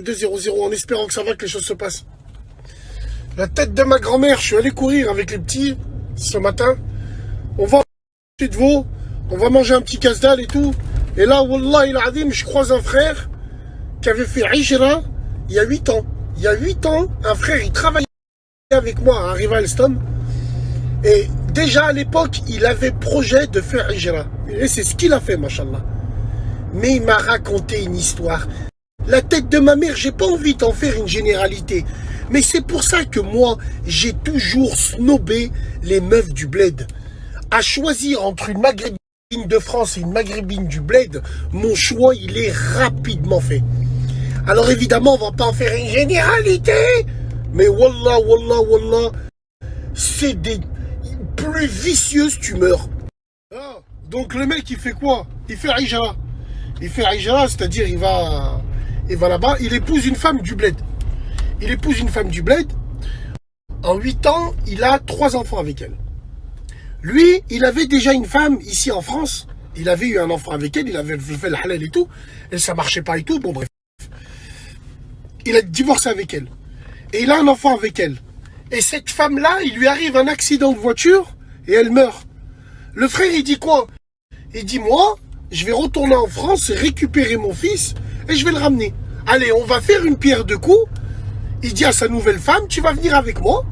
2-0-0 en espérant que ça va, que les choses se passent. La tête de ma grand-mère, je suis allé courir avec les petits ce matin. On va manger de veau, on va manger un petit casse-dalle et tout. Et là, wallah il adim, je croise un frère qui avait fait Hijra il y a 8 ans. Il y a 8 ans, un frère, il travaillait avec moi à Riva Alstom. Et déjà à l'époque, il avait projet de faire Hijra. Et c'est ce qu'il a fait, machallah. Mais il m'a raconté une histoire. La tête de ma mère, j'ai pas envie d'en faire une généralité. Mais c'est pour ça que moi, j'ai toujours snobé les meufs du bled. À choisir entre une maghrébine de France et une maghrébine du bled, mon choix, il est rapidement fait. Alors évidemment, on va pas en faire une généralité. Mais wallah, wallah, wallah, c'est des plus vicieuses tumeurs. Ah, donc le mec, il fait quoi? Il fait Hijra. Il fait Hijra, c'est-à-dire il va là-bas, il épouse une femme du bled. Il épouse une femme du bled. En 8 ans, il a 3 enfants avec elle. Lui, il avait déjà une femme ici en France. Il avait eu un enfant avec elle, il avait fait le halal et tout. Et ça marchait pas et tout, bon bref. Il a divorcé avec elle. Et il a un enfant avec elle. Et cette femme-là, il lui arrive un accident de voiture et elle meurt. Le frère, il dit quoi? Il dit, moi, je vais retourner en France, récupérer mon fils et je vais le ramener. Allez, on va faire une pierre deux coups. Il dit à sa nouvelle femme, tu vas venir avec moi,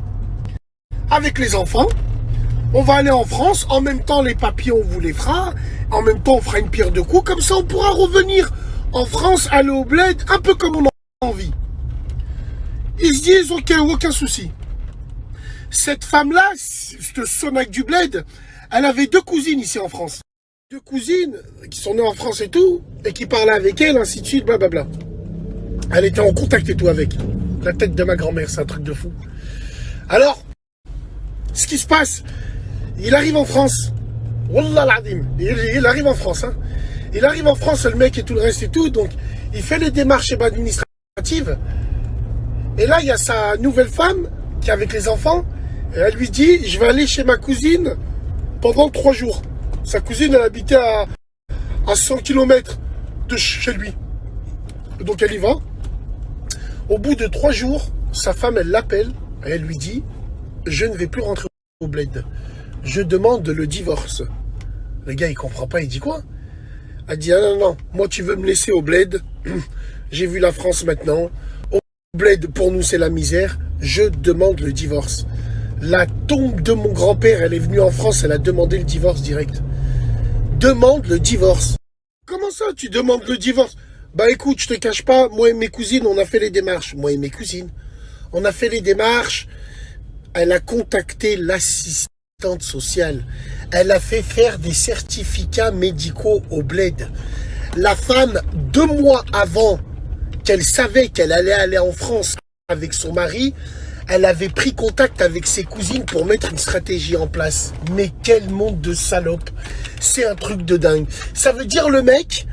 avec les enfants. On va aller en France. En même temps, les papiers, on vous les fera. En même temps, on fera une pierre deux coups. Comme ça, on pourra revenir en France, aller au bled, un peu comme on a envie. Ils se disent, ok, aucun souci. Cette femme-là, cette sonaque du bled, elle avait 2 cousines ici en France. 2 cousines qui sont nées en France et tout, et qui parlaient avec elle, ainsi de suite, blablabla. Elle était en contact et tout avec. La tête de ma grand-mère, c'est un truc de fou. Alors, ce qui se passe, il arrive en France. Wallah l'adim. Il arrive en France. Hein. Il arrive en France, le mec et tout le reste et tout. Donc, il fait les démarches administratives. Et là, il y a sa nouvelle femme qui est avec les enfants. Et elle lui dit, je vais aller chez ma cousine pendant 3 jours. Sa cousine, elle habitait à 100 km de chez lui. Donc, elle y va. Au bout de 3 jours, sa femme, elle l'appelle et elle lui dit, je ne vais plus rentrer au bled. Je demande le divorce. Le gars, il comprend pas, il dit quoi? Elle dit, ah non, non, moi, tu veux me laisser au bled? J'ai vu la France maintenant. Au bled, pour nous, c'est la misère. Je demande le divorce. La tombe de mon grand-père, elle est venue en France, elle a demandé le divorce direct. Demande le divorce. Comment ça, tu demandes le divorce? Bah écoute, je te cache pas, moi et mes cousines, on a fait les démarches. Moi et mes cousines, on a fait les démarches. Elle a contacté l'assistante sociale. Elle a fait faire des certificats médicaux au bled. La femme, 2 mois avant qu'elle savait qu'elle allait aller en France avec son mari, elle avait pris contact avec ses cousines pour mettre une stratégie en place. Mais quel monde de salope. C'est un truc de dingue. Ça veut dire le mec,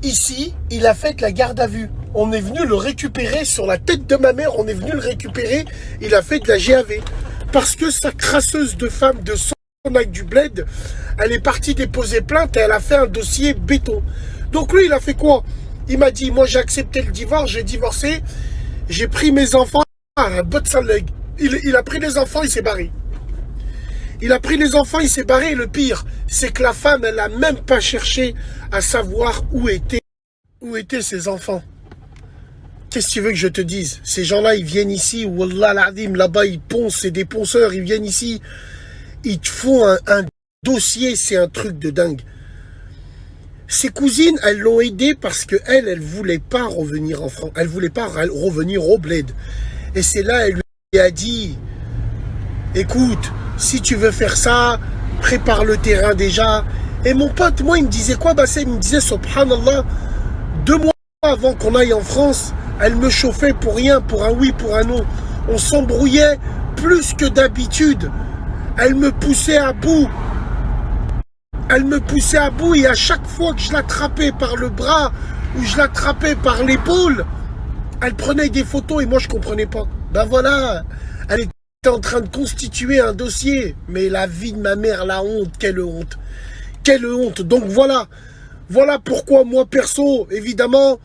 ici, il a fait la garde à vue. On est venu le récupérer sur la tête de ma mère. On est venu le récupérer. Il a fait de la GAV. Parce que sa crasseuse de femme de sonaque du bled, elle est partie déposer plainte et elle a fait un dossier béton. Donc lui, il a fait quoi? Il m'a dit, moi j'ai accepté le divorce, j'ai divorcé. J'ai pris mes enfants. Un bot sale. Il a pris les enfants, il s'est barré. Il a pris les enfants, il s'est barré. Et le pire, c'est que la femme, elle n'a même pas cherché à savoir où étaient ses enfants. Qu'est-ce que tu veux que je te dise? Ces gens-là, ils viennent ici, wallah l'adim, là-bas, ils poncent, c'est des ponceurs, ils viennent ici. Ils te font un dossier, c'est un truc de dingue. Ses cousines, elles l'ont aidé parce qu'elle, elle voulait pas revenir en France. Elle voulait pas revenir au bled. Et c'est là, elle lui a dit, écoute, si tu veux faire ça, prépare le terrain déjà. Et mon pote, moi, il me disait quoi, Bassem? Il me disait, subhanallah, 2 mois avant qu'on aille en France, elle me chauffait pour rien, pour un oui, pour un non. On s'embrouillait plus que d'habitude. Elle me poussait à bout. Elle me poussait à bout et à chaque fois que je l'attrapais par le bras ou je l'attrapais par l'épaule, elle prenait des photos et moi je comprenais pas. Ben voilà, elle était en train de constituer un dossier. Mais la vie de ma mère, la honte, quelle honte. Quelle honte. Donc voilà, voilà pourquoi moi perso, évidemment,